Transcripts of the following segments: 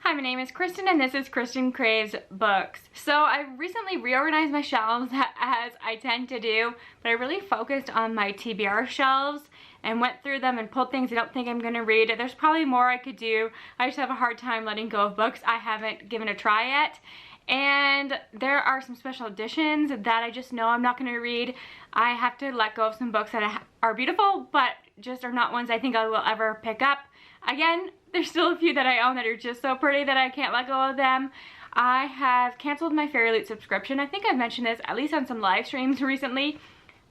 Hi, my name is Kristen and this is Kristen Craves Books. So I recently reorganized my shelves as I tend to do, but I really focused on my TBR shelves and went through them and pulled things I don't think I'm going to read. There's probably more I could do. I just have a hard time letting go of books I haven't given a try yet. And there are some special editions that I just know I'm not going to read. I have to let go of some books that are beautiful, but just are not ones I think I will ever pick up. Again, there's still a few that I own that are just so pretty that I can't let go of them. I have canceled my Fairy Loot subscription. I think I've mentioned this at least on some live streams recently,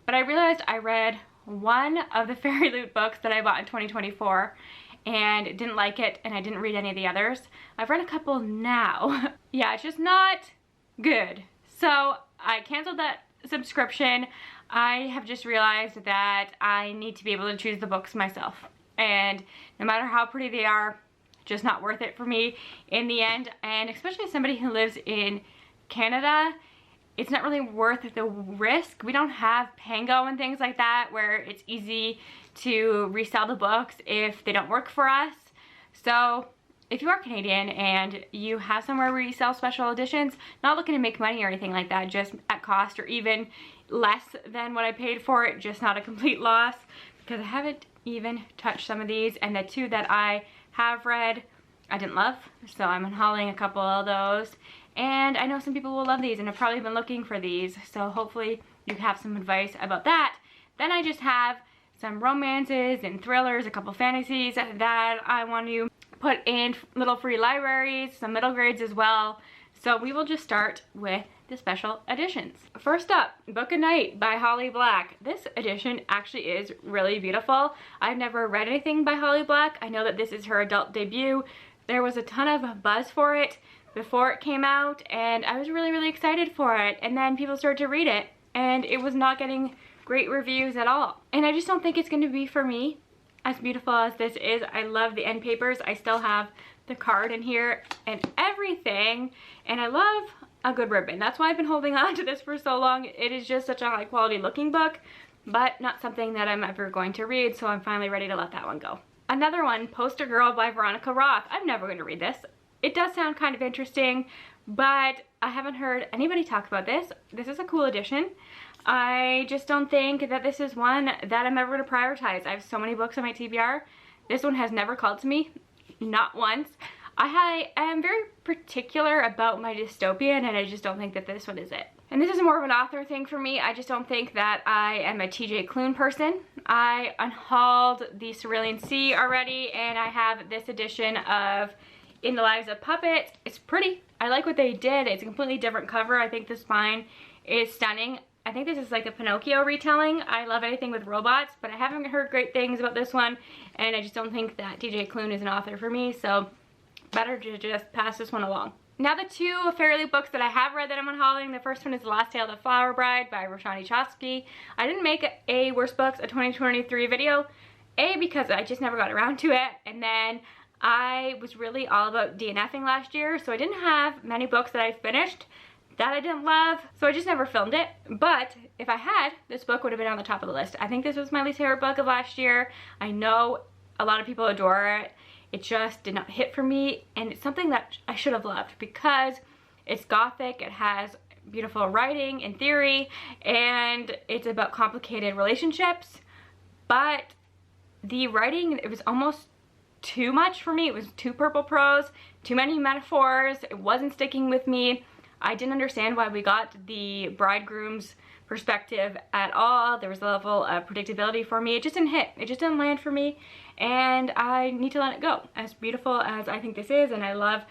but I realized I read one of the Fairy Loot books that I bought in 2024 and didn't like it, and I didn't read any of the others. I've read a couple now. Yeah, it's just not good. So I canceled that subscription. I have just realized that I need to be able to choose the books myself. And no matter how pretty they are, just not worth it for me in the end. And especially as somebody who lives in Canada, it's not really worth the risk. We don't have Pango and things like that where it's easy to resell the books if they don't work for us. So if you are Canadian and you have somewhere where you sell special editions, not looking to make money or anything like that, just at cost or even less than what I paid for it, just not a complete loss, because I haven't even touched some of these, and the two that I have read I didn't love, so I'm unhauling a couple of those. And I know some people will love these and have probably been looking for these, so hopefully you have some advice about that. Then I just have some romances and thrillers, a couple fantasies that I want to put in little free libraries, some middle grades as well. So we will just start with the special editions. First up, Book a Night by Holly Black. This edition actually is really beautiful. I've never read anything by Holly Black. I know that this is her adult debut. There was a ton of buzz for it before it came out, and I was really excited for it. And then people started to read it, and it was not getting great reviews at all. And I just don't think it's going to be for me. As beautiful as this is, I love the end papers. I still have the card in here and everything, and I love a good ribbon. That's why I've been holding on to this for so long. It is just such a high quality looking book, but not something that I'm ever going to read, so I'm finally ready to let that one go. Another one, Poster Girl by Veronica Roth. I'm never going to read this. It does sound kind of interesting, but I haven't heard anybody talk about this. This is a cool edition. I just don't think that this is one that I'm ever going to prioritize. I have so many books on my TBR. This one has never called to me, not once. I am very particular about my dystopian, and I just don't think that this one is it. And this is more of an author thing for me. I just don't think that I am a TJ Klune person. I unhauled the Cerulean Sea already, and I have this edition of In the Lives of Puppets. It's pretty. I like what they did. It's a completely different cover. I think the spine is stunning. I think this is like a Pinocchio retelling. I love anything with robots, but I haven't heard great things about this one, and I just don't think that TJ Klune is an author for me, so better to just pass this one along. Now the two Fairy Loot books that I have read that I'm unhauling. The first one is The Last Tale of the Flower Bride by Roshani Chokshi. I didn't make a Worst Books of 2023 video, because I just never got around to it, and then I was really all about DNFing last year, so I didn't have many books that I finished that I didn't love, so I just never filmed it. But if I had, this book would have been on the top of the list. I think this was my least favorite book of last year. I know a lot of people adore it. It just did not hit for me, and it's something that I should have loved because it's gothic, it has beautiful writing and theory, and it's about complicated relationships, but the writing, it was almost too much for me. It was too purple prose, too many metaphors. It wasn't sticking with me. I didn't understand why we got the bridegroom's perspective at all. There was a level of predictability for me. It just didn't hit. It just didn't land for me, and I need to let it go. As beautiful as I think this is, and I love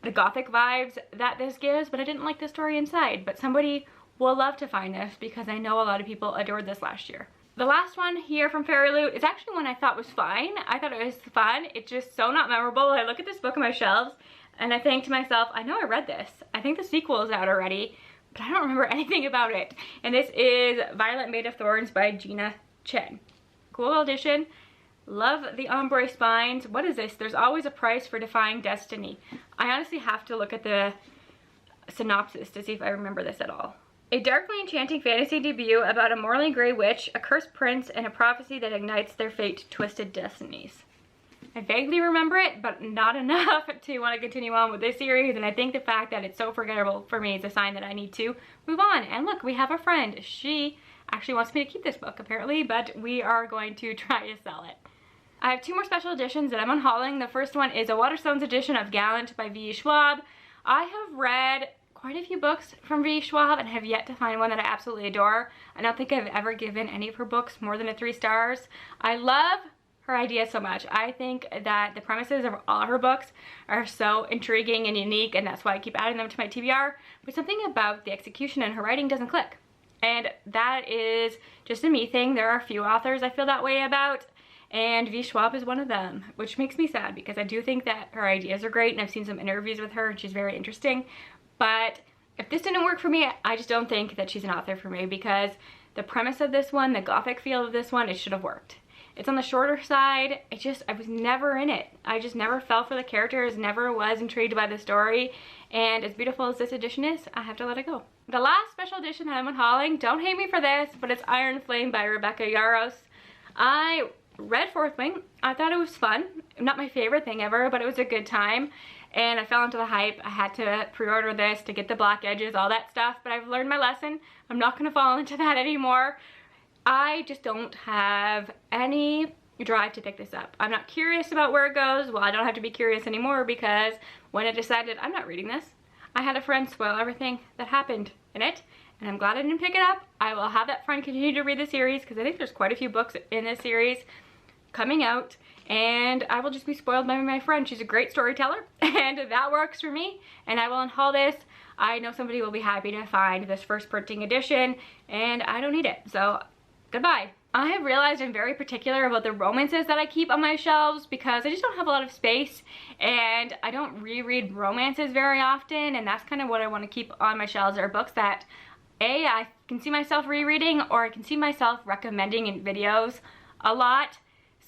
the gothic vibes that this gives, but I didn't like the story inside. But somebody will love to find this because I know a lot of people adored this last year. The last one here from Fairy Loot is actually one I thought was fine. I thought it was fun. It's just so not memorable. I look at this book on my shelves and I think to myself, I know I read this. I think the sequel is out already, but I don't remember anything about it. And this is Violet Made of Thorns by Gina Chen. Cool edition. Love the ombre spines. What is this? There's always a price for defying destiny. I honestly have to look at the synopsis to see if I remember this at all. A darkly enchanting fantasy debut about a morally gray witch, a cursed prince, and a prophecy that ignites their fate-twisted destinies. I vaguely remember it, but not enough to want to continue on with this series, and I think the fact that it's so forgettable for me is a sign that I need to move on. And look, we have a friend. She actually wants me to keep this book apparently, but we are going to try to sell it. I have two more special editions that I'm unhauling. The first one is a Waterstones edition of Gallant by V. Schwab. I have read quite a few books from V. Schwab and have yet to find one that I absolutely adore. I don't think I've ever given any of her books more than a 3 stars. I love her ideas so much. I think that the premises of all her books are so intriguing and unique, and that's why I keep adding them to my TBR, but something about the execution and her writing doesn't click. And that is just a me thing. There are a few authors I feel that way about, and V. Schwab is one of them, which makes me sad because I do think that her ideas are great, and I've seen some interviews with her and she's very interesting. But if this didn't work for me, I just don't think that she's an author for me, because the premise of this one, the gothic feel of this one, it should have worked. It's on the shorter side. I was never in it. I just never fell for the characters, never was intrigued by the story, and as beautiful as this edition is, I have to let it go. The last special edition that I'm unhauling, don't hate me for this, but it's Iron Flame by Rebecca Yarros. I read Fourth Wing. I thought it was fun. Not my favorite thing ever, but it was a good time. And I fell into the hype. I had to pre-order this to get the black edges, all that stuff, but I've learned my lesson. I'm not gonna fall into that anymore. I just don't have any drive to pick this up. I'm not curious about where it goes. Well, I don't have to be curious anymore, because when I decided I'm not reading this, I had a friend spoil everything that happened in it, and I'm glad I didn't pick it up. I will have that friend continue to read the series, because I think there's quite a few books in this series coming out, and I will just be spoiled by my friend. She's a great storyteller, and that works for me, and I will unhaul this. I know somebody will be happy to find this first printing edition, and I don't need it, so goodbye. I have realized I'm very particular about the romances that I keep on my shelves, because I just don't have a lot of space, and I don't reread romances very often, and that's kind of what I want to keep on my shelves, are books that I can see myself rereading, or I can see myself recommending in videos a lot.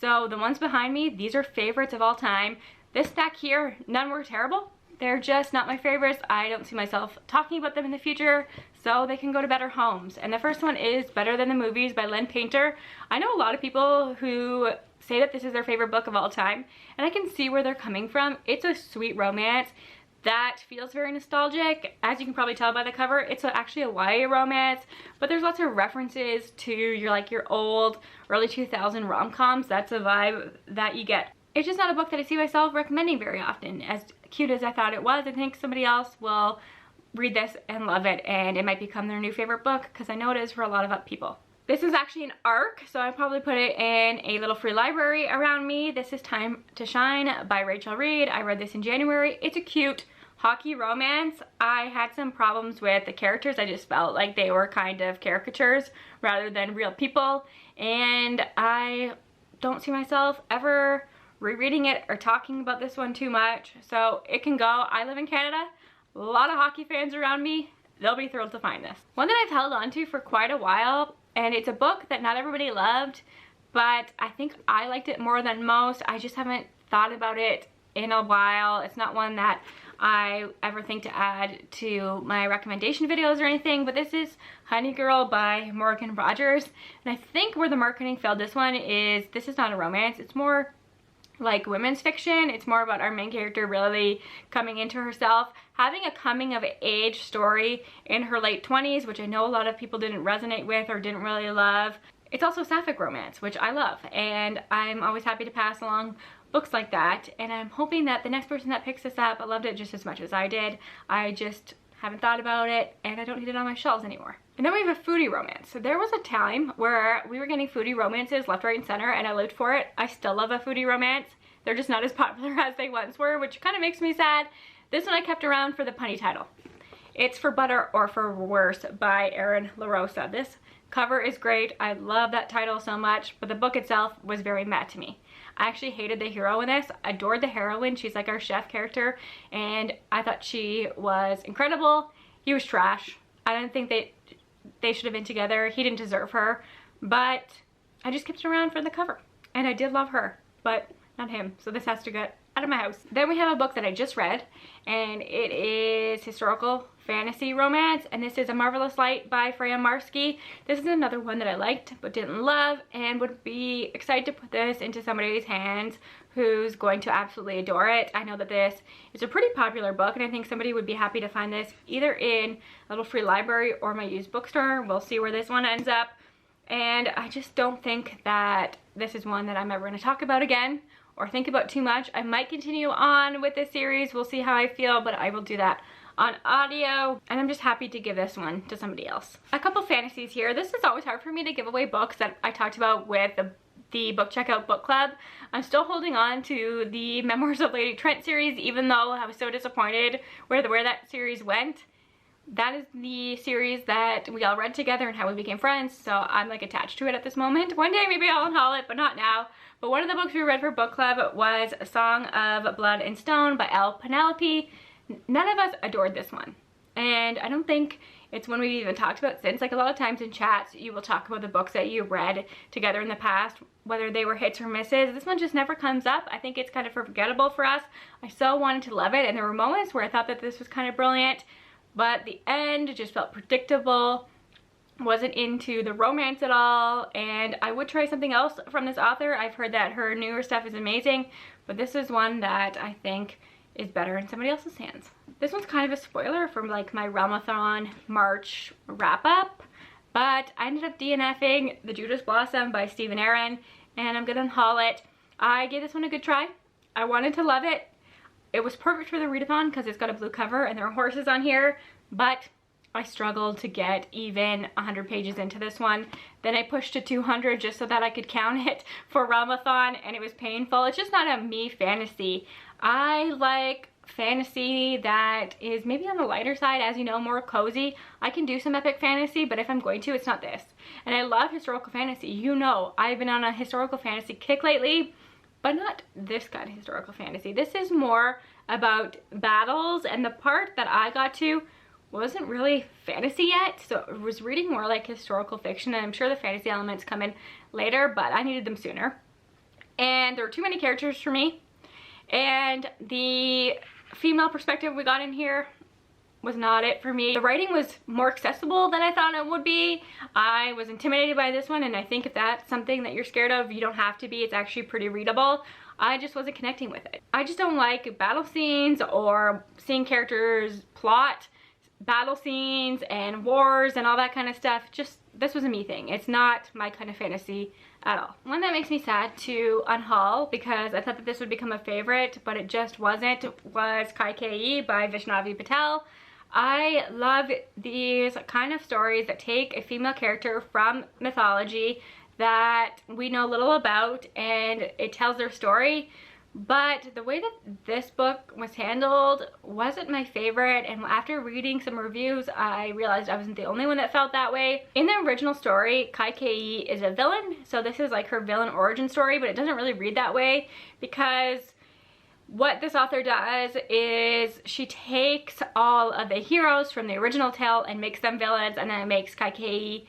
So the ones behind me, these are favorites of all time. This stack here, none were terrible. They're just not my favorites. I don't see myself talking about them in the future, so they can go to better homes. And the first one is Better Than the Movies by Len Painter. I know a lot of people who say that this is their favorite book of all time, and I can see where they're coming from. It's a sweet romance that feels very nostalgic. As you can probably tell by the cover, it's actually a YA romance, but there's lots of references to your old early 2000 rom-coms. That's a vibe that you get. It's just not a book that I see myself recommending very often. As cute as I thought it was, I think somebody else will read this and love it, and it might become their new favorite book, because I know it is for a lot of people. This is actually an ARC, so I probably put it in a little free library around me. This is Time to Shine by Rachel Reed. I read this in January. It's a cute hockey romance. I had some problems with the characters. I just felt like they were kind of caricatures rather than real people, and I don't see myself ever rereading it or talking about this one too much, so it can go. I live in Canada. A lot of hockey fans around me. They'll be thrilled to find this. One that I've held on to for quite a while, and it's a book that not everybody loved, but I think I liked it more than most. I just haven't thought about it in a while. It's not one that I ever think to add to my recommendation videos or anything, but this is Honey Girl by Morgan Rogers, and I think where the marketing failed this one is this is not a romance. It's more like women's fiction. It's more about our main character really coming into herself, having a coming of age story in her late 20s, which I know a lot of people didn't resonate with or didn't really love. It's also sapphic romance, which I love, and I'm always happy to pass along books like that, and I'm hoping that the next person that picks this up loved it just as much as I did. I just haven't thought about it, and I don't need it on my shelves anymore. And then we have a foodie romance. So there was a time where we were getting foodie romances left, right, and center, and I lived for it. I still love a foodie romance. They're just not as popular as they once were, which kind of makes me sad. This one I kept around for the punny title. It's For Better or For Worse by Erin LaRosa. This cover is great. I love that title so much, but the book itself was very meh to me. I actually hated the hero in this. Adored the heroine. She's like our chef character, and I thought she was incredible. He was trash. I didn't think they should have been together. He didn't deserve her, but I just kept around for the cover, and I did love her, but not him. So this has to get out of my house. Then we have a book that I just read, and it is historical fantasy romance, and this is A Marvelous Light by Freya Marski. This is another one that I liked but didn't love, and would be excited to put this into somebody's hands who's going to absolutely adore it. I know that this is a pretty popular book, and I think somebody would be happy to find this either in a little free library or my used bookstore. We'll see where this one ends up. And I just don't think that this is one that I'm ever going to talk about again or think about too much. I might continue on with this series. We'll see how I feel, but I will do that on audio, and I'm just happy to give this one to somebody else. A couple fantasies here. This is always hard for me to give away books that I talked about with the Book Checkout Book Club. I'm still holding on to the Memoirs of Lady Trent series, even though I was so disappointed where that series went. That is the series that we all read together and how we became friends, so I'm like attached to it at this moment. One day maybe I'll unhaul it, but not now. But one of the books we read for book club was A Song of Blood and Stone by L. Penelope. None of us adored this one, and I don't think it's one we've even talked about since. Like, a lot of times in chats you will talk about the books that you read together in the past, whether they were hits or misses. This one just never comes up. I think it's kind of forgettable for us. I so wanted to love it, and there were moments where I thought that this was kind of brilliant, but the end just felt predictable. Wasn't into the romance at all, and I would try something else from this author. I've heard that her newer stuff is amazing, but this is one that I think is better in somebody else's hands. This one's kind of a spoiler from like my Realmathon March wrap up, but I ended up DNFing The Judas Blossom by Stephen Aaron, and I'm gonna haul it. I gave this one a good try. I wanted to love it. It was perfect for the readathon because it's got a blue cover and there are horses on here, but I struggled to get even 100 pages into this one. Then I pushed to 200 just so that I could count it for Realmathon, and it was painful. It's just not a me fantasy. I like fantasy that is maybe on the lighter side, as you know, more cozy. I can do some epic fantasy, but if I'm going to, it's not this. And I love historical fantasy. You know, I've been on a historical fantasy kick lately, but not this kind of historical fantasy. This is more about battles, and the part that I got to wasn't really fantasy yet, so it was reading more like historical fiction, and I'm sure the fantasy elements come in later, but I needed them sooner. And there were too many characters for me, and the female perspective we got in here was not it for me. The writing was more accessible than I thought it would be. I was intimidated by this one, and I think if that's something that you're scared of, you don't have to be. It's actually pretty readable. I just wasn't connecting with it. I just don't like battle scenes or seeing characters plot battle scenes and wars and all that kind of stuff. Just, this was a me thing. It's not my kind of fantasy at all. One that makes me sad to unhaul, because I thought that this would become a favorite, but it just wasn't, was Kaikeyi by Vaishnavi Patel. I love these kind of stories that take a female character from mythology that we know little about, and it tells their story. But the way that this book was handled wasn't my favorite, and after reading some reviews, I realized I wasn't the only one that felt that way. In the original story, Kaikeyi is a villain, so this is like her villain origin story, but it doesn't really read that way, because what this author does is she takes all of the heroes from the original tale and makes them villains, and then it makes Kaikeyi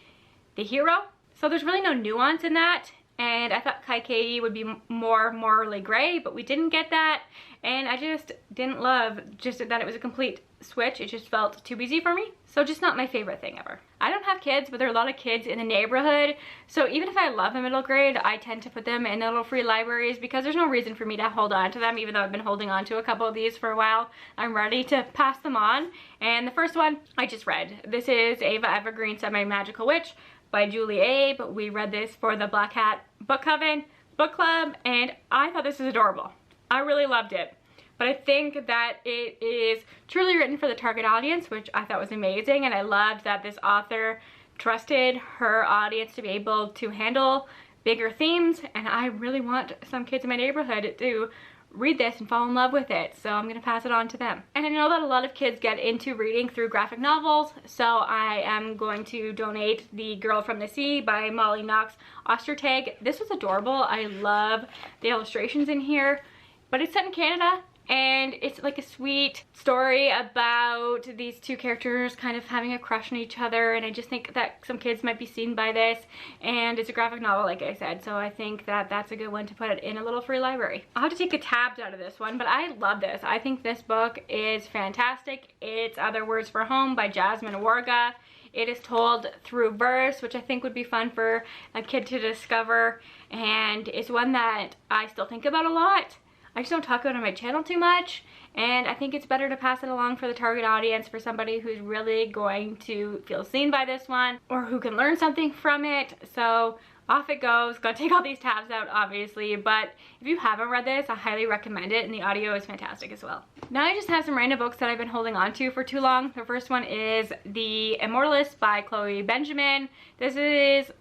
the hero. So there's really no nuance in that. And I thought Kaikeyi would be more morally gray, but we didn't get that. And I just didn't love just that it was a complete switch. It just felt too easy for me. So just not my favorite thing ever. I don't have kids, but there are a lot of kids in the neighborhood. So even if I love a middle grade, I tend to put them in little free libraries because there's no reason for me to hold on to them, even though I've been holding on to a couple of these for a while. I'm ready to pass them on. And the first one I just read. This is Ava Evergreen Semi-Magical Witch by Julie Abe. We read this for the Black Hat Book Club, and I thought this was adorable. I really loved it. But I think that it is truly written for the target audience, which I thought was amazing, and I loved that this author trusted her audience to be able to handle bigger themes, and I really want some kids in my neighborhood to read this and fall in love with it, so I'm gonna pass it on to them. And I know that a lot of kids get into reading through graphic novels, so I am going to donate The Girl from the Sea by Molly Knox Ostertag. This was adorable. I love the illustrations in here, but it's set in Canada, and it's like a sweet story about these two characters kind of having a crush on each other, and I just think that some kids might be seen by this, and it's a graphic novel like I said, so I think that that's a good one to put it in a little free library. I'll have to take the tabs out of this one, but I love this. I think this book is fantastic. It's Other Words for Home by Jasmine Warga. It is told through verse, which I think would be fun for a kid to discover, and it's one that I still think about a lot. I just don't talk about it on my channel too much, and I think it's better to pass it along for the target audience, for somebody who's really going to feel seen by this one or who can learn something from it. So off it goes. Gotta take all these tabs out obviously, but if you haven't read this, I highly recommend it, and the audio is fantastic as well. Now I just have some random books that I've been holding on to for too long. The first one is The Immortalist by Chloe Benjamin. This is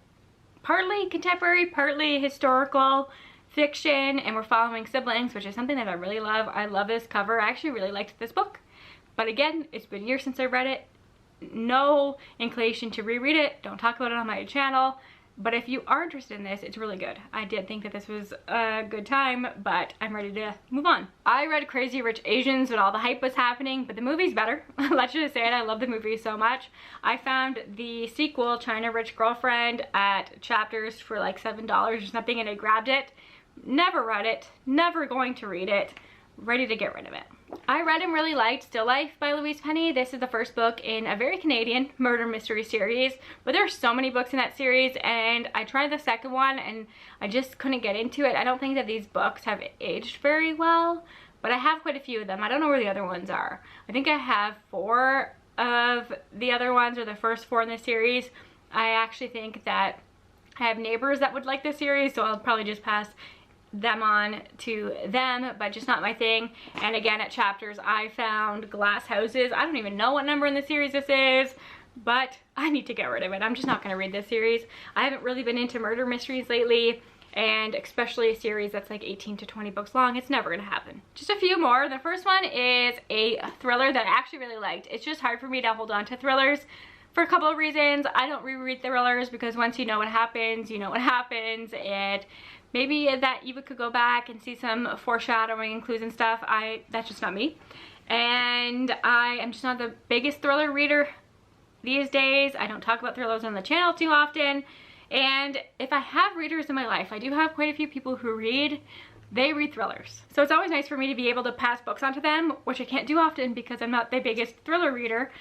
partly contemporary, partly historical fiction, and we're following siblings, which is something that I really love. I love this cover. I actually really liked this book, but again, it's been years since I read it. No inclination to reread it. Don't talk about it on my channel, but if you are interested in this, it's really good. I did think that this was a good time, but I'm ready to move on. I read Crazy Rich Asians when all the hype was happening, but the movie's better. Let's just say it. I love the movie so much. I found the sequel, China Rich Girlfriend, at Chapters for like $7 or something, and I grabbed it. Never read it, never going to read it, ready to get rid of it. I read and really liked Still Life by Louise Penny. This is the first book in a very Canadian murder mystery series, but there are so many books in that series, and I tried the second one and I just couldn't get into it. I don't think that these books have aged very well, but I have quite a few of them. I don't know where the other ones are. I think I have 4 of the other ones, or the first 4 in the series. I actually think that I have neighbors that would like this series, so I'll probably just pass them on to them, but just not my thing. And again, at Chapters, I found Glass Houses. I don't even know what number in the series this is, but I need to get rid of it. I'm just not going to read this series. I haven't really been into murder mysteries lately, and especially a series that's like 18 to 20 books long. It's never going to happen. Just a few more. The first one is a thriller that I actually really liked. It's just hard for me to hold on to thrillers for a couple of reasons. I don't reread thrillers because once you know what happens, you know what happens, and maybe that you could go back and see some foreshadowing and clues and stuff. That's just not me. And I am just not the biggest thriller reader these days. I don't talk about thrillers on the channel too often. And if I have readers in my life, I do have quite a few people who read. They read thrillers. So it's always nice for me to be able to pass books on to them, which I can't do often because I'm not the biggest thriller reader.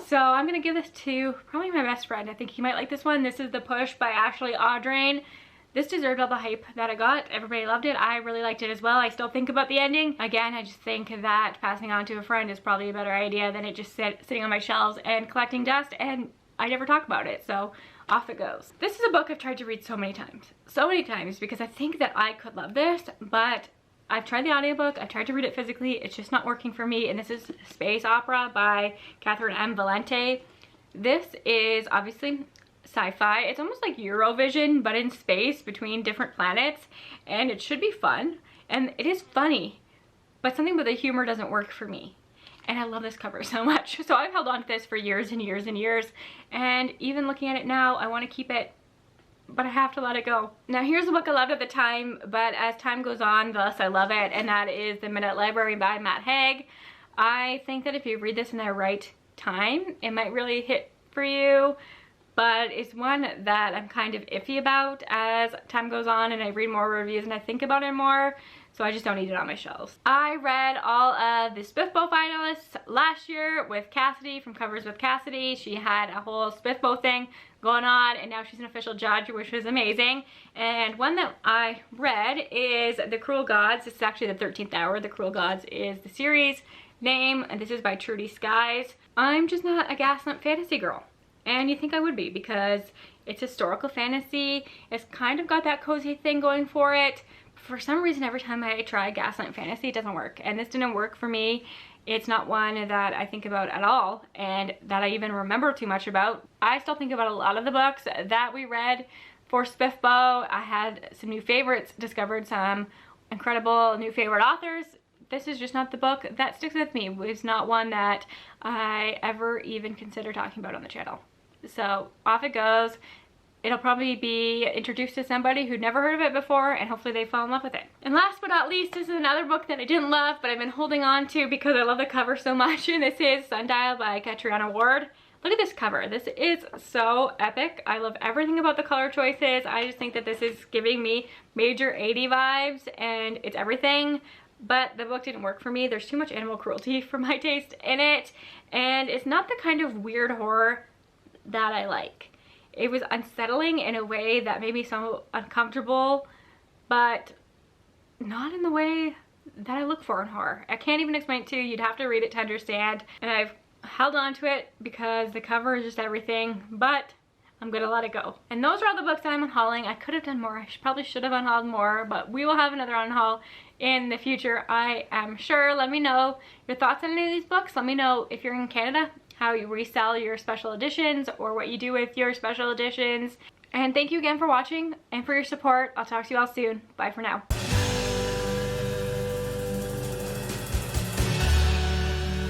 So I'm gonna give this to probably my best friend. I think he might like this one. This is The Push by Ashley Audrain. This deserved all the hype that it got. Everybody loved it. I really liked it as well. I still think about the ending. Again, I just think that passing on to a friend is probably a better idea than it just sitting on my shelves and collecting dust, and I never talk about it, so off it goes. This is a book I've tried to read so many times because I think that I could love this, but I've tried the audiobook, I've tried to read it physically, it's just not working for me, and this is Space Opera by Catherine M. Valente. This is obviously sci-fi. It's almost like Eurovision, but in space between different planets, and it should be fun, and it is funny, but something with the humor doesn't work for me. And I love this cover so much. So I've held on to this for years and years and years, and even looking at it now, I want to keep it, but I have to let it go. Now here's a book I loved at the time, but as time goes on, the less I love it, and that is The Midnight Library by Matt Haig. I think that if you read this in the right time, it might really hit for you, but it's one that I'm kind of iffy about as time goes on and I read more reviews and I think about it more, so I just don't need it on my shelves. I read all of the Spiffbo finalists last year with Cassidy from Covers with Cassidy. She had a whole Spiffbo thing going on, and now she's an official judge, which was amazing. And one that I read is The Cruel Gods. This is actually the 13th Hour. The Cruel Gods is the series name, and this is by Trudy Skies. I'm just not a Gaslamp fantasy girl. And you think I would be, because it's historical fantasy. It's kind of got that cozy thing going for it. For some reason, every time I try Gaslamp fantasy, it doesn't work. And this didn't work for me. It's not one that I think about at all, and that I even remember too much about. I still think about a lot of the books that we read for Spiffbo. I had some new favorites, discovered some incredible new favorite authors. This is just not the book that sticks with me. It's not one that I ever even consider talking about on the channel. So off it goes. it'll probably be introduced to somebody who'd never heard of it before, and hopefully they fall in love with it. And last but not least, this is another book that I didn't love, but I've been holding on to because I love the cover so much, and this is Sundial by Catriona Ward. Look at this cover. This is so epic. I love everything about the color choices. I just think that this is giving me major 80 vibes, and it's everything. But the book didn't work for me. There's too much animal cruelty for my taste in it, and it's not the kind of weird horror that I like. It was unsettling in a way that made me so uncomfortable, but not in the way that I look for in horror. I can't even explain it to you. You'd have to read it to understand, and I've held on to it because the cover is just everything, but I'm gonna let it go. And those are all the books that I'm unhauling. I could have done more. I probably should have unhauled more, but we will have another unhaul in the future, I am sure. Let me know your thoughts on any of these books. Let me know if you're in Canada, how you resell your special editions or what you do with your special editions. And thank you again for watching and for your support. I'll talk to you all soon. Bye for now.